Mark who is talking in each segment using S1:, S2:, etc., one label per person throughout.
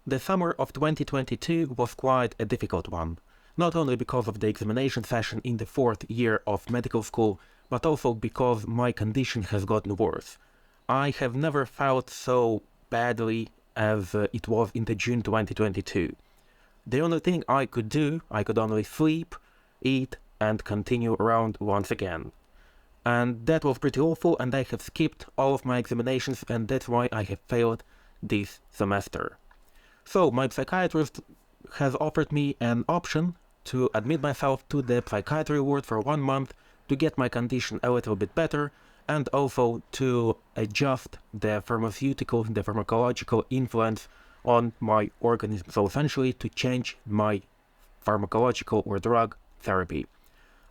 S1: The summer of 2022 was quite a difficult one, not only because of the examination session in the 4th year of medical school, but also because my condition has gotten worse. I have never felt so badly as it was in the June 2022. The only thing I could do, I could only sleep, eat, and continue around once again. And that was pretty awful, and I have skipped all of my examinations, and that's why I have failed this semester. So my psychiatrist has offered me an option to admit myself to the psychiatry ward for 1 month to get my condition a little bit better, and also to adjust the pharmacological influence on my organism. So essentially to change my pharmacological or drug therapy.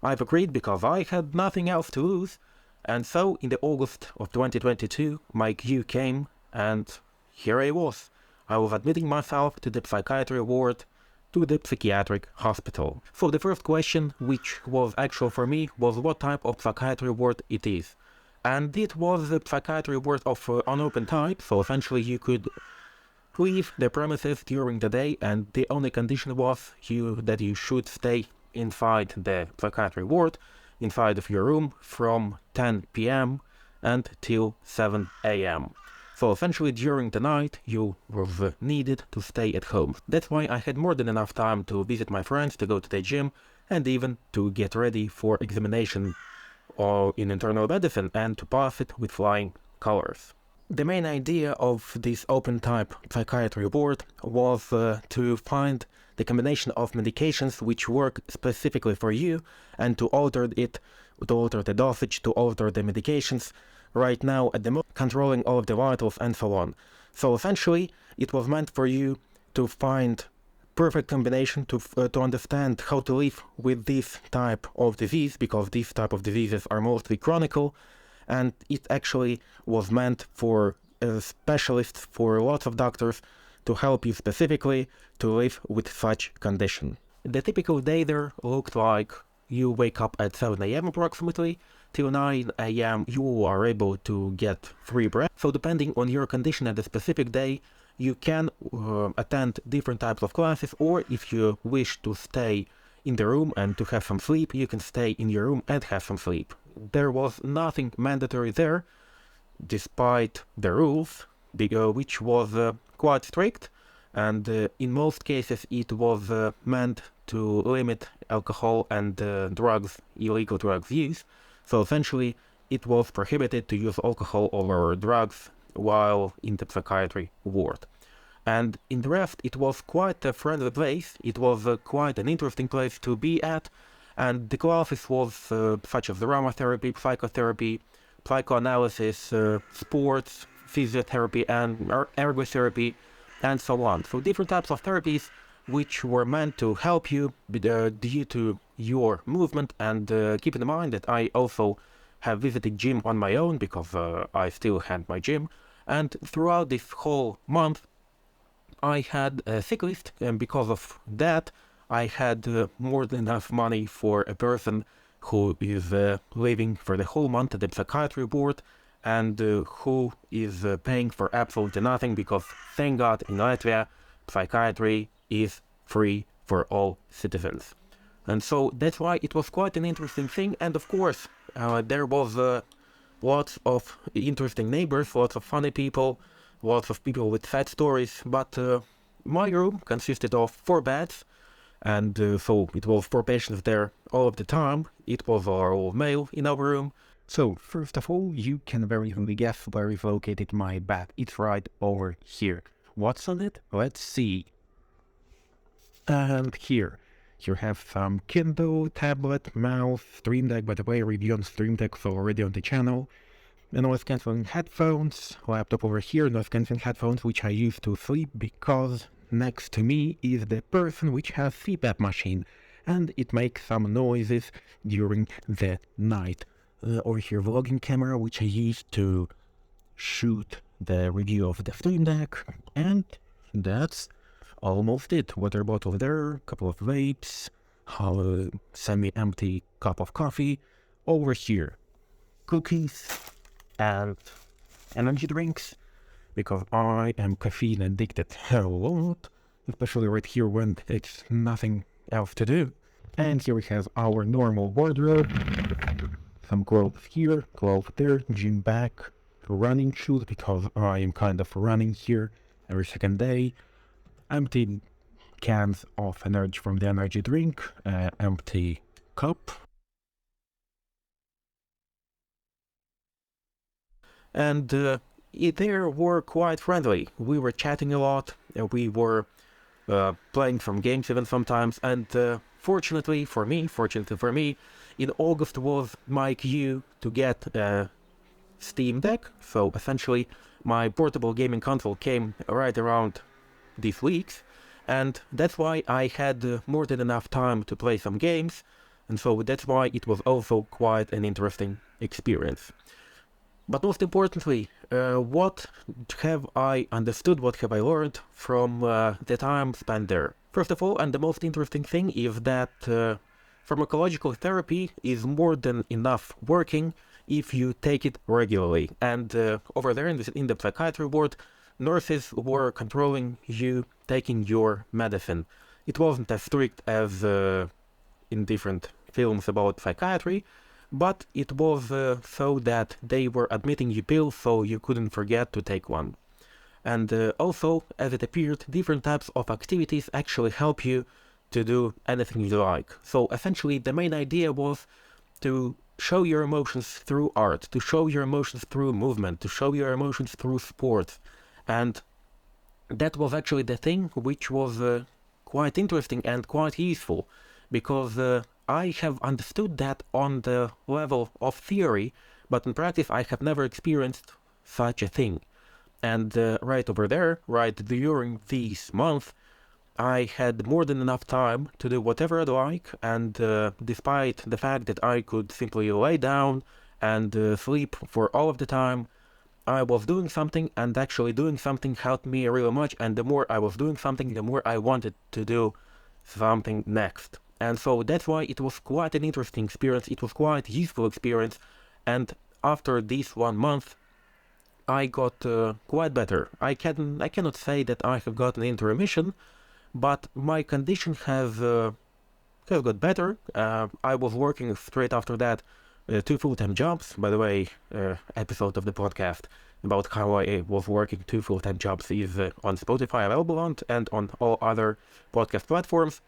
S1: I've agreed because I had nothing else to lose, and so in the August of 2022 my cue came, and here I was. I was admitting myself to the psychiatry ward to the psychiatric hospital. So the first question, which was actual for me, was what type of psychiatry ward it is. And it was a psychiatry ward of unopened type, so essentially you could leave the premises during the day, and the only condition was that you should stay inside the psychiatry ward, inside of your room, from 10 p.m. until 7 a.m. So essentially during the night you were needed to stay at home. That's why I had more than enough time to visit my friends, to go to the gym, and even to get ready for examination in internal medicine and to pass it with flying colors. The main idea of this open type psychiatry ward was to find the combination of medications which work specifically for you and to alter the dosage, to alter the medications right now at the moment, controlling all of the vitals and so on. So essentially it was meant for you to find perfect combination to understand how to live with this type of disease, because these type of diseases are mostly chronic, and it actually was meant for specialists, for lots of doctors, to help you specifically to live with such condition. The typical day there looked like you wake up at 7 a.m. approximately. Till 9 a.m. you are able to get free breakfast. So depending on your condition at a specific day, you can attend different types of classes, or if you wish to stay in the room and to have some sleep, you can stay in your room and have some sleep. There was nothing mandatory there, despite the rules, which was quite strict, and in most cases it was meant to limit alcohol and illegal drugs use. So essentially it was prohibited to use alcohol or drugs while in the psychiatry ward. And in the rest it was quite a friendly place, it was quite an interesting place to be at, and the classes was such as aromatherapy, psychotherapy, psychoanalysis, sports, physiotherapy and ergotherapy, and so on. So different types of therapies which were meant to help you due to your movement, and keep in mind that I also have visited gym on my own because I still had my gym, and throughout this whole month I had a sick list, and because of that I had more than enough money for a person who is living for the whole month at the psychiatry ward, and who is paying for absolutely nothing, because thank God in Latvia psychiatry is free for all citizens. And so that's why it was quite an interesting thing, and of course there was lots of interesting neighbors, lots of funny people, lots of people with sad stories, but my room consisted of 4 beds, and so it was 4 patients there all of the time. It was all male in our room. So first of all, you can very easily guess where is located my bed. It's right over here. What's on it? Let's see. And here you have some Kindle, tablet, mouse, Stream Deck. By the way, review on Stream Deck, so already on the channel. And noise cancelling headphones, laptop over here, noise cancelling headphones, which I use to sleep because next to me is the person which has CPAP machine, and it makes some noises during the night. Over here, vlogging camera, which I use to shoot the review of the Stream Deck, and that's almost it. Water bottle there, couple of vapes, semi-empty cup of coffee. Over here, cookies and energy drinks, because I am caffeine addicted a lot, especially right here when it's nothing else to do. And here we have our normal wardrobe. Some clothes here, clothes there, gym bag, running shoes because I am kind of running here every second day. Empty cans of energy from the energy drink, empty cup. And they were quite friendly. We were chatting a lot, we were playing some games even sometimes, and fortunately for me, in August was my cue to get a Steam Deck, so essentially my portable gaming console came right around these weeks, and that's why I had more than enough time to play some games, and so that's why it was also quite an interesting experience. But most importantly, what have I understood, what have I learned from the time spent there? First of all, and the most interesting thing is that pharmacological therapy is more than enough working if you take it regularly. And over there in the psychiatry ward, nurses were controlling you taking your medicine. It wasn't as strict as in different films about psychiatry, but it was so that they were admitting you pills so you couldn't forget to take one. And also, as it appeared, different types of activities actually help you to do anything you like. So essentially the main idea was to show your emotions through art, to show your emotions through movement, to show your emotions through sports. And that was actually the thing which was quite interesting and quite useful, because I have understood that on the level of theory, but in practice I have never experienced such a thing. And right over there, right during this month, I had more than enough time to do whatever I'd like, and despite the fact that I could simply lay down and sleep for all of the time, I was doing something, and actually doing something helped me really much, and the more I was doing something, the more I wanted to do something next. And so that's why it was quite an interesting experience, it was quite a useful experience, and after this 1 month, I got quite better. I cannot say that I have gotten into remission, but my condition has got better. I was working straight after that 2 full-time jobs. By the way, episode of the podcast about how I was working 2 full-time jobs is on Spotify available on, and on all other podcast platforms.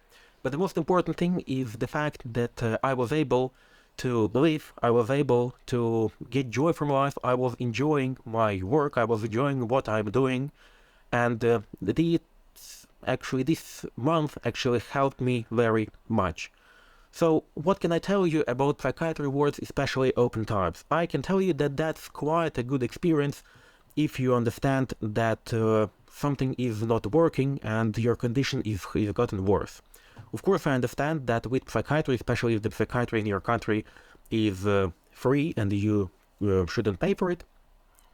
S1: But the most important thing is the fact that I was able to live, I was able to get joy from life, I was enjoying my work, I was enjoying what I'm doing, and this month actually helped me very much. So what can I tell you about psychiatry wards, especially open types? I can tell you that that's quite a good experience if you understand that something is not working and your condition is gotten worse. Of course, I understand that with psychiatry, especially if the psychiatry in your country is free and you shouldn't pay for it,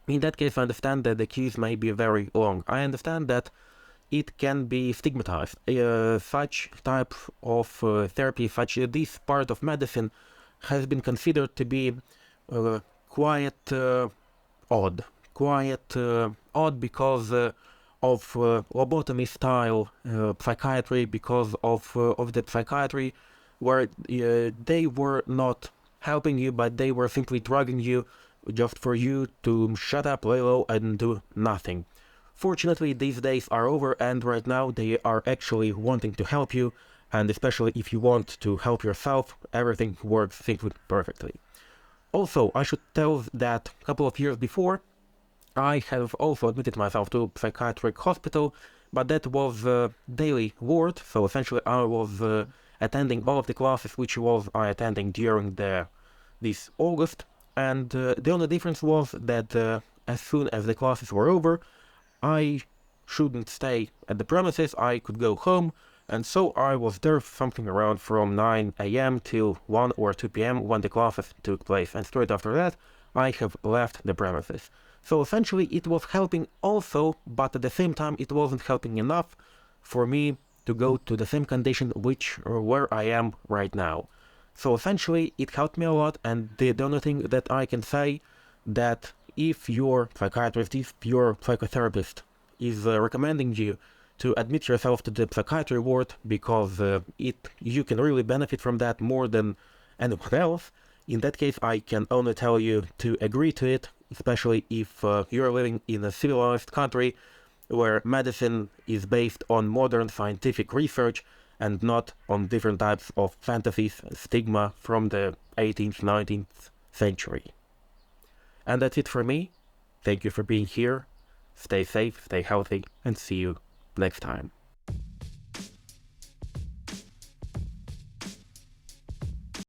S1: in that case I understand that the queues may be very long. I understand that it can be stigmatized. Such type of therapy, this part of medicine has been considered to be quite odd. Odd because of lobotomy style psychiatry, because of the psychiatry where they were not helping you, but they were simply drugging you just for you to shut up, lay low, and do nothing. Fortunately, these days are over, and right now they are actually wanting to help you, and especially if you want to help yourself, everything works simply perfectly. Also, I should tell that a couple of years before, I have also admitted myself to a psychiatric hospital, but that was a daily ward, so essentially I was attending all of the classes which was I attending during this August, and the only difference was that as soon as the classes were over, I shouldn't stay at the premises, I could go home, and so I was there something around from 9 a.m. till 1 or 2 p.m. when the classes took place, and straight after that I have left the premises. So essentially it was helping also, but at the same time it wasn't helping enough for me to go to the same condition where I am right now. So essentially it helped me a lot, and the only thing that I can say that if your psychiatrist, if your psychotherapist is recommending you to admit yourself to the psychiatry ward because you can really benefit from that more than anyone else, in that case I can only tell you to agree to it, especially if you're living in a civilized country where medicine is based on modern scientific research and not on different types of fantasies, stigma from the 18th, 19th century. And that's it for me. Thank you for being here. Stay safe, stay healthy, and see you next time.